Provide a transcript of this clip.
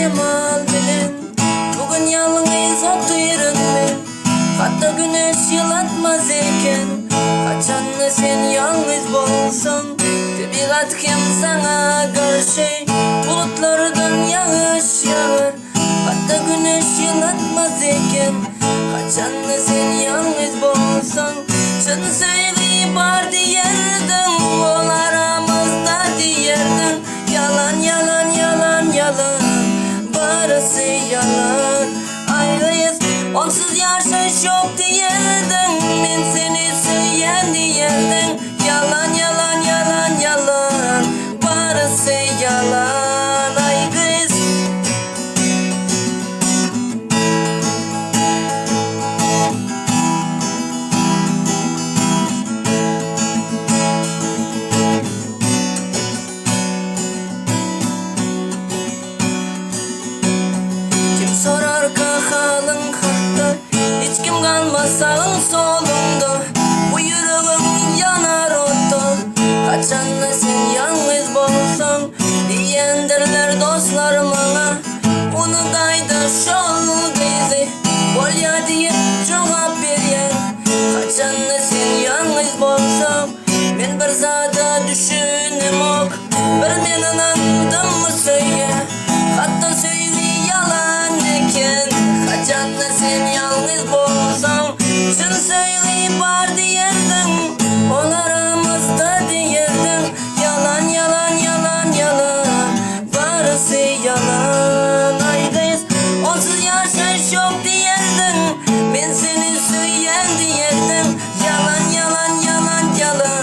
cemal bilen bugün yalnız otururum ben. Hatta güneş yılatmaz eken kaçanla sen yalnız bolsan. Bir atkem sana karşı bulutlardan yağış yağar. Hatta güneş yılatmaz eken kaçanla sen yalnız bolsan. Şunu söyleyip var diyerdin ol aramızda diyerdin. Yalan yalan yalan yalan barısı yalan. Ayrıyız onsuz yaşayış yok diyerdin. Ben seni söyleyen diyerdin. Yalan yalan yalan yalan barısı yalan. Ay kız kim sorar halın hatta hiç kim kalmaz sağın solunda. Bu yüreğim yanar otu kaçanla sen yalnız bolsan. Diyendirler dostlarım bana onu dayda şol bizi bol ya diye cevap veriyen. Kaçanla sen yalnız bolsan ben bir zada düşünüm ok. Bir men inandım mı söyle hatta söyle yalan eken. Kaçanla sen yalnız bolsan şunu söyleyip var diyerdin. Ol aramızda diyerdin. Yalan yalan yalan yalan barısı yalan. Ay kız onsuz yaşayış yok diyerdin. Ben seni söyleyen diyerdin. Yalan yalan yalan yalan